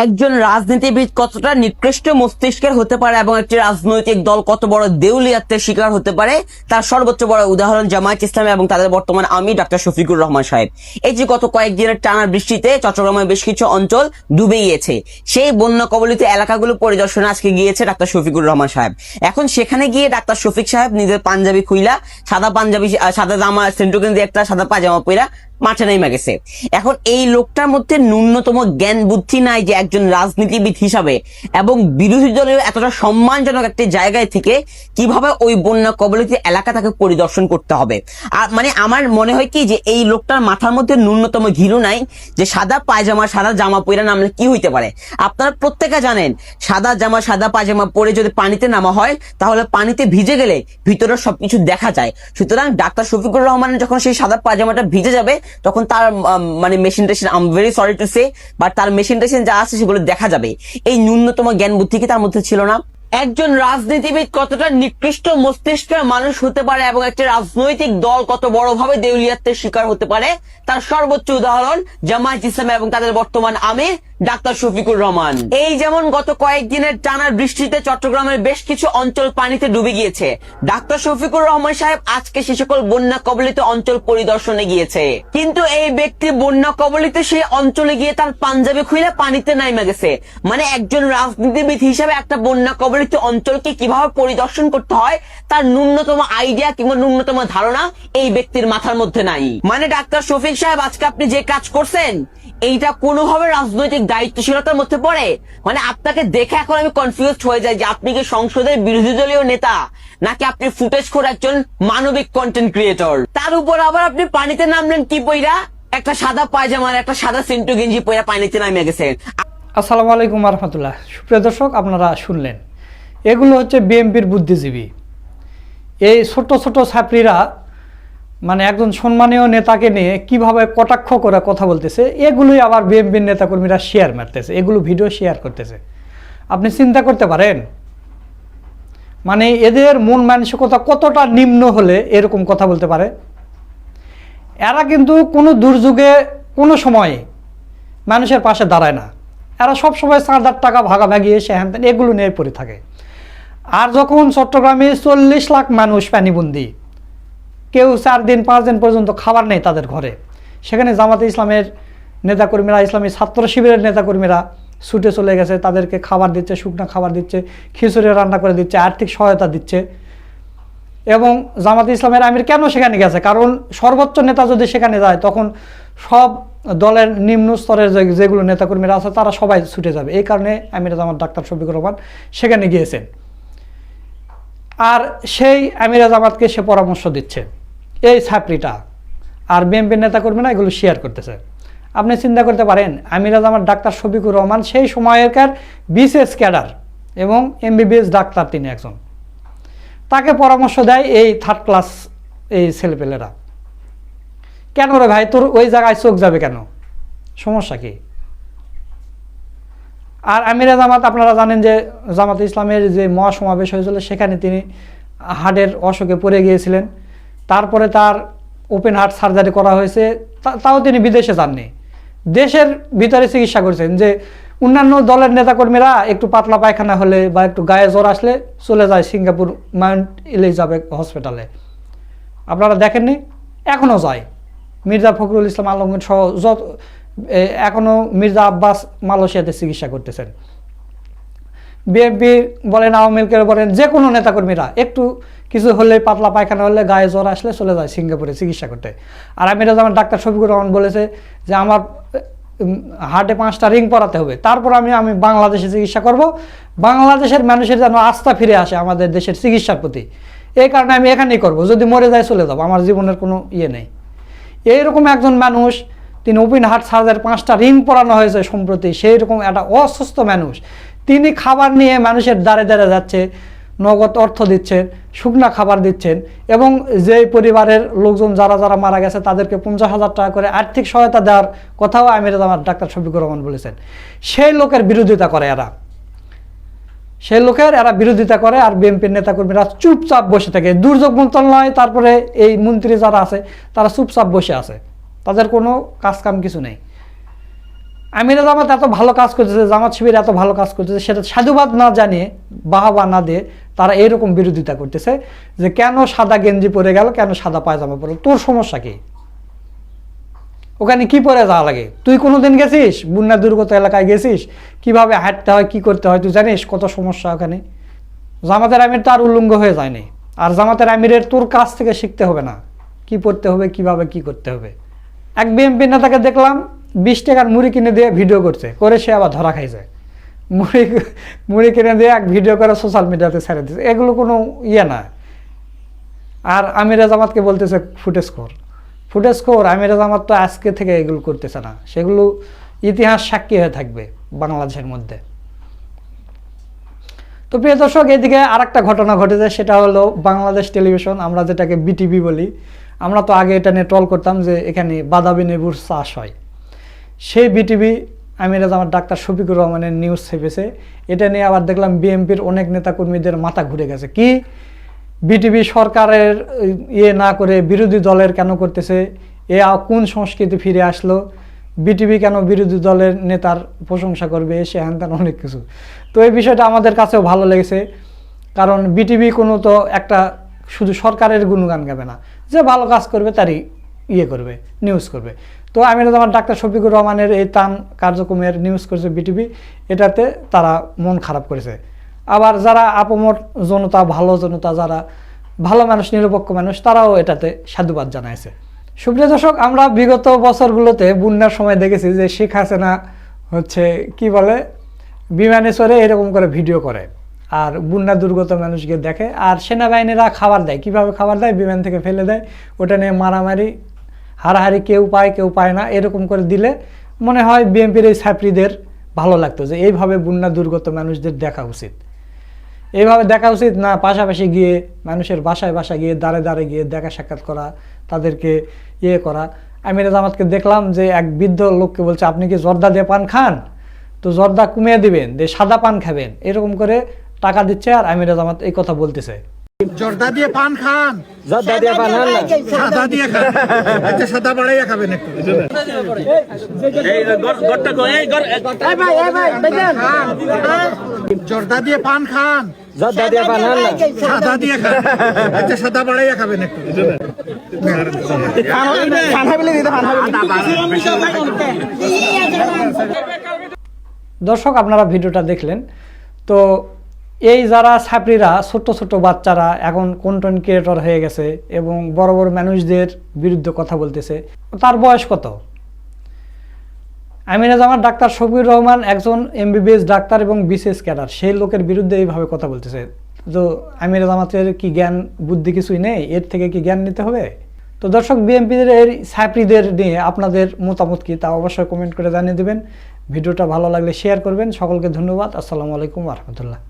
একজন রাজনীতিবিদ কতটা নিকৃষ্ট মস্তিষ্কের হতে পারে এবং একটি রাজনৈতিক দল কত বড় দেউলিয়াত্বের শিকার হতে পারে তার সর্বোচ্চ বড় উদাহরণ জামায়াত ইসলামী এবং তাদের বর্তমান আমির ডক্টর শফিকুর রহমান সাহেব। এই যে গত কয়েকদিনের টানা বৃষ্টিতে চট্টগ্রামের বেশ কিছু অঞ্চল ডুবে গিয়েছে, সেই বন্যা কবলিত এলাকাগুলো পরিদর্শনে আজকে গিয়েছে ডাক্তার শফিকুর রহমান সাহেব। এখন সেখানে গিয়ে ডাক্তার শফিক সাহেব নিজের পাঞ্জাবি খুইলা, সাদা পাঞ্জাবি, সাদা জামা, সেন্টুকেন দিয়ে একটা সাদা পাজামা পইরা মাঠে নেমে গেছে। এখন এই লোকটার মধ্যে ন্যূনতম জ্ঞান বুদ্ধি নাই যে একজন রাজনীতিবিদ হিসাবে এবং বিরোধী দলের এতটা সম্মানজনক একটি জায়গায় থেকে কিভাবে ওই বন্যা কবলিত এলাকা তাকে পরিদর্শন করতে হবে। আর মানে আমার মনে হয় কি যে এই লোকটার মাথার মধ্যে ন্যূনতম ঘিলু নাই যে সাদা পায়জামা সাদা জামা পরে নামলে কি হইতে পারে। আপনারা প্রত্যেকে জানেন সাদা জামা সাদা পায়জামা পরে যদি পানিতে নামা হয় তাহলে পানিতে ভিজে গেলে ভিতরে সবকিছু দেখা যায়। সুতরাং ডাক্তার শফিকুর রহমানের যখন সেই সাদা পায়জামাটা ভিজে যাবে তখন তার মানে মেশিন টেশিন, I am very sorry to say, but তার মেশিন টেশিন যা আছে সেগুলো দেখা যাবে। এই ন্যূনতম জ্ঞান বুদ্ধি কি তার মধ্যে ছিল না? একজন রাজনীতিবিদ কতটা নিকৃষ্ট মস্তিষ্কের মানুষ হতে পারে এবং একটি রাজনৈতিক দল কত বড়ভাবে দেউলিয়াত্বের শিকার হতে পারে তার সর্বোচ্চ উদাহরণ জামায়াত ইসলামী এবং তাদের বর্তমান আমির ডাক্তার শফিকুর রহমান। এই যেমন গত কয়েকদিনের টানা বৃষ্টিতে চট্টগ্রামের বেশ কিছু অঞ্চল পানিতে ডুবে গিয়েছে, ডাক্তার শফিকুর রহমান সাহেব আজকে সে সকল বন্যা কবলিত অঞ্চল পরিদর্শনে গিয়েছে। কিন্তু এই ব্যক্তি বন্যা কবলিত সেই অঞ্চলে গিয়ে তার পাঞ্জাবি খুলে পানিতে নাইমা গেছে। মানে একজন রাজনীতিবিদ হিসেবে একটা বন্যা কবলিত অঞ্চলকে কিভাবে পরিদর্শন করতে হয় তার ন্যূনতম আইডিয়া কিংবা ন্যূনতম ধারণা এই ব্যক্তির মাথার মধ্যে নাই। মানে ডাক্তার শফিক সাহেব আজকে আপনি যে কাজ করছেন এইটা কোনোভাবে রাজনৈতিক দায়িত্বশীলতার মধ্যে পড়ে? মানে আপনাকে দেখে এখন আমি কনফিউজ হয়ে যাই যে আপনি কি সংসদের বিরোধী দলীয় নেতা নাকি আপনি ফুটেজ করে একজন মানবিক কন্টেন্ট ক্রিয়েটর। তার উপর আবার আপনি পানিতে নামলেন কি পইরা? একটা সাদা পায়জামা একটা সাদা সেন্টু গেঞ্জি পইরা পানিতে নামে গেছেন। আসসালামু আলাইকুম রহমতুল্লাহ। সুপ্রিয় দর্শক, আপনারা শুনলেন এগুলো হচ্ছে বিএনপির বুদ্ধিজীবী। এই ছোট ছোট ছাত্রীরা মানে একজন সম্মানীয় নেতাকে নিয়ে কিভাবে কটাক্ষ করে কথা বলতেছে, এগুলোই আবার বিএনপির নেতাকর্মীরা শেয়ার মারতেছে, এগুলো ভিডিও শেয়ার করতেছে। আপনি চিন্তা করতে পারেন মানে এদের মন মানসিকতা কতটা নিম্ন হলে এরকম কথা বলতে পারে। এরা কিন্তু কোনো দুর্যোগে কোনো সময়ে মানুষের পাশে দাঁড়ায় না, এরা সবসময় চাঁদার টাকা ভাগাভাগি এসে হ্যান এগুলো নিয়ে পড়ে থাকে। আর যখন চট্টগ্রামে 40 লাখ মানুষ পানিবন্দি, কেউ 4 দিন 5 দিন পর্যন্ত খাবার নেই তাদের ঘরে, সেখানে জামাতে ইসলামের নেতাকর্মীরা, ইসলামী ছাত্র শিবিরের নেতাকর্মীরা ছুটে চলে গেছে, তাদেরকে খাবার দিচ্ছে, শুকনো খাবার দিচ্ছে, খিচুড়ি রান্না করে দিচ্ছে, আর্থিক সহায়তা দিচ্ছে। এবং জামাতে ইসলামের আমির কেন সেখানে গেছে? কারণ সর্বোচ্চ নেতা যদি সেখানে যায় তখন সব দলের নিম্ন স্তরের যেগুলো নেতাকর্মীরা আছে তারা সবাই ছুটে যাবে। এই কারণে আমির জামাত ডাক্তার শফিকুর রহমান সেখানে গিয়েছেন। আর সেই আমির জামাতকে সে পরামর্শ দিচ্ছে এই ছাত্রীটা, আর বিএনপির নেতাকর্মীরা এগুলো শেয়ার করতেছে। আপনি চিন্তা করতে পারেন আমির জামাত ডাক্তার শফিকুর রহমান সেই সময়কার বিসিএস ক্যাডার এবং এমবিবিএস ডাক্তার, তিনি একজন, তাকে পরামর্শ দেয় এই 3rd ক্লাস এই ছেলেপেলেরা। কেন রে ভাই, তোর ওই জায়গায় চোখ যাবে কেন, সমস্যা কি? আর আমির জামাত আপনারা জানেন যে জামাত ইসলামের যে মহাসমাবেশ হয়েছিল সেখানে তিনি হার্টের অসুখে পড়ে গিয়েছিলেন, তারপরে তার ওপেন হার্ট সার্জারি করা হয়েছে, তাও তিনি বিদেশে যাননি, দেশের ভিতরে চিকিৎসা করছেন। যে অন্যান্য দলের নেতাকর্মীরা একটু পাতলা পায়খানা হলে বা একটু গায়ে জ্বর আসলে চলে যায় সিঙ্গাপুর মাউন্ট এলিজাবেথ হসপিটালে, আপনারা দেখেননি? এখনও যায়। মির্জা ফখরুল ইসলাম আলমগীর সহ এখনও মির্জা আব্বাস মালয়েশিয়াতে চিকিৎসা করতেছেন। বিএনপি বলেন, আওয়ামী লীগের বলেন, যে কোনো নেতাকর্মীরা একটু কিছু হলে, পাতলা পায়খানা হলে, গায়ে জ্বর আসলে চলে যায় সিঙ্গাপুরে চিকিৎসা করতে। আর আমির জামান ডাক্তার শফিকুর রহমান বলেছে যে আমার হার্টে 5টা রিং পরাতে হবে, তারপর আমি বাংলাদেশে চিকিৎসা করব, বাংলাদেশের মানুষের যেন আস্থা ফিরে আসে আমাদের দেশের চিকিৎসার প্রতি, এই কারণে আমি এখানেই করব, যদি মরে যায় চলে যাব, আমার জীবনের কোনো ইয়ে নেই। এইরকম একজন মানুষ, তিনি ওপেন হার্ট সার্জারি 5টা রিং পরানো হয়েছে সম্প্রতি, সেই রকম একটা অসুস্থ মানুষ, তিনি খাবার নিয়ে মানুষের দ্বারে দ্বারে যাচ্ছে, নগদ অর্থ দিচ্ছেন, শুকনা খাবার দিচ্ছেন, এবং যে পরিবারের লোকজন যারা যারা মারা গেছে তাদেরকে 50,000 টাকা করে আর্থিক সহায়তা দেওয়ার কথাও আমির জামাত ডাক্তার শফিকুর রহমান বলেছেন। সেই লোকের বিরোধিতা করে এরা, সেই লোকের এরা বিরোধিতা করে। আর বিএনপির নেতাকর্মীরা চুপচাপ বসে থাকে। দুর্যোগ মন্ত্রণালয় তারপরে এই মন্ত্রী যারা আছে তারা চুপচাপ বসে আছে, তাদের কোনো কাজকাম কিছু নেই। আমিরা জামাত এত ভালো কাজ করতেছে, জামাত শিবির এত ভালো কাজ করতেছে, সেটা সাধুবাদ না জানিয়ে, বাহবা না দিয়ে তারা এইরকম বিরোধিতা করতেছে যে কেন সাদা গেঞ্জি পরে গেল, কেন সাদা পায়জামা পরে, তোর সমস্যা কি? ওখানে কি পরে যাওয়া লাগে? তুই কোনোদিন গেছিস বন্যা দুর্গত এলাকায়? গেছিস? কিভাবে হাঁটতে হয়, কি করতে হয় তুই জানিস? কত সমস্যা ওখানে। জামাতের আমির তো আর উল্লঙ্গ হয়ে যায়নি, আর জামাতের আমিরের তোর কাছ থেকে শিখতে হবে না কি পড়তে হবে, কিভাবে কি করতে হবে। এক বিএমপি নেতাকে দেখলাম 20 টাকার মুড়ি কিনে দিয়ে ভিডিও করছে, করে সে আবার ধরা খাইছে। মুড়ি কিনে দিয়ে এক ভিডিও করে সোশ্যাল মিডিয়াতে ছেড়ে দিচ্ছে, এগুলো কোনো ইয়ে না। আর আমিরা জামাতকে বলতেছে ফুটেজ খোর। আমিরা জামাত তো আজকে থেকে এগুলো করতেছে না, সেগুলো ইতিহাস সাক্ষী হয়ে থাকবে বাংলাদেশের মধ্যে। তো প্রিয় দর্শক, এদিকে আর একটা ঘটনা ঘটেছে, সেটা হলো বাংলাদেশ টেলিভিশন, আমরা যেটাকে বিটিভি বলি। আমরা তো আগে এটা নিয়ে ট্রল করতাম যে এখানে বাদাবি লেবুর চাষ হয়। সেই বিটিভি আমিরা জামাত ডাক্তার শফিকুর রহমানের নিউজ ছেপেছে। এটা নিয়ে আবার দেখলাম বিএনপির অনেক নেতাকর্মীদের মাথা ঘুরে গেছে। কি বিটিভি সরকারের ইয়ে না করে বিরোধী দলের কেন করতেছে? কোন সংস্কৃতি ফিরে আসলো? বিটিভি কেন বিরোধী দলের নেতার প্রশংসা করবে, সে হ্যান ত্যান অনেক কিছু। তো এই বিষয়টা আমাদের কাছেও ভালো লেগেছে, কারণ বিটিভি কোনো তো একটা শুধু সরকারের গুণগান গাবে না, যে ভালো কাজ করবে তারই ইয়ে করবে, নিউজ করবে। তো আমিরা জামাত ডাক্তার শফিকুর রহমানের এই তান কার্যক্রমের নিউজ করেছে বিটিভি, এটাতে তারা মন খারাপ করেছে। আবার যারা আপমর জনতা, ভালো জনতা, যারা ভালো মানুষ, নিরপেক্ষ মানুষ, তারাও এটাতে সাধুবাদ জানাইছে। সুপ্রিয় দর্শক, আমরা বিগত বছরগুলোতে বন্যার সময় দেখেছি যে শেখ হাসিনা হচ্ছে কি বলে, বিমানে চড়ে এরকম করে ভিডিও করে আর বন্যা দুর্গত মানুষকে দেখে, আর সেনাবাহিনীরা খাবার দেয়। কিভাবে খাবার দেয়? বিমান থেকে ফেলে দেয়, ওটা নিয়ে মারামারি হারাহারি, কেউ পায় কেউ পায় না, এরকম করে দিলে মনে হয় বিএনপির এই ছাত্রীদের ভালো লাগতো যে এইভাবে বন্যা দুর্গত মানুষদের দেখা উচিত। এইভাবে দেখা উচিত না পাশাপাশি গিয়ে মানুষের বাসায় বাসায় গিয়ে দাঁড়ে দাঁড়ে গিয়ে দেখা সাক্ষাৎ করা, তাদেরকে ইয়ে করা। আমিরা জামাতকে দেখলাম যে এক বৃদ্ধ লোককে বলছে, আপনি কি জর্দা দিয়ে পান খান? তো জর্দা কমিয়ে দিবেন, দিয়ে সাদা পান খাবেন, এরকম করে টাকা দিচ্ছে। আর আমিরা জামাত এই কথা বলতেছে, জর্দা দিয়ে পান খান, জর্দা দিয়ে পান খান না, সাদা দিয়ে খান, একটা সাদা বাড়াইয়া খাবেন একটু। এই গড়টা কই, এই গড়, এই ভাই দেখেন, জর্দা দিয়ে পান খান, জর্দা দিয়ে পান খান না, সাদা দিয়ে খান, একটা সাদা বাড়াইয়া খাবেন একটু। দর্শক, আপনারা ভিডিওটা দেখলেন। তো এই যারা ছাত্রীরা, ছোট ছোট বাচ্চারা এখন কন্টেন্ট ক্রিয়েটর হয়ে গেছে এবং বড় বড় মানুষদের বিরুদ্ধে কথা বলতেছে। তার বয়স কত? আমিরা জামাত ডাক্তার শফিকুর রহমান একজন এমবিবিএস ডাক্তার এবং বিসিএস ক্যাডার, সেই লোকের বিরুদ্ধে এইভাবে কথা বলতেছে। তো আমিরা জামাতের কি জ্ঞান বুদ্ধি কিছুই নেই? এর থেকে কি জ্ঞান নিতে হবে? তো দর্শক, বিএনপিদের এই ছাত্রীদের নিয়ে আপনাদের মতামত কি, তা অবশ্যই কমেন্ট করে জানিয়ে দেবেন। ভিডিওটা ভালো লাগলে শেয়ার করবেন। সকলকে ধন্যবাদ। আসসালামু আলাইকুম ওয়া রাহমাতুল্লাহ।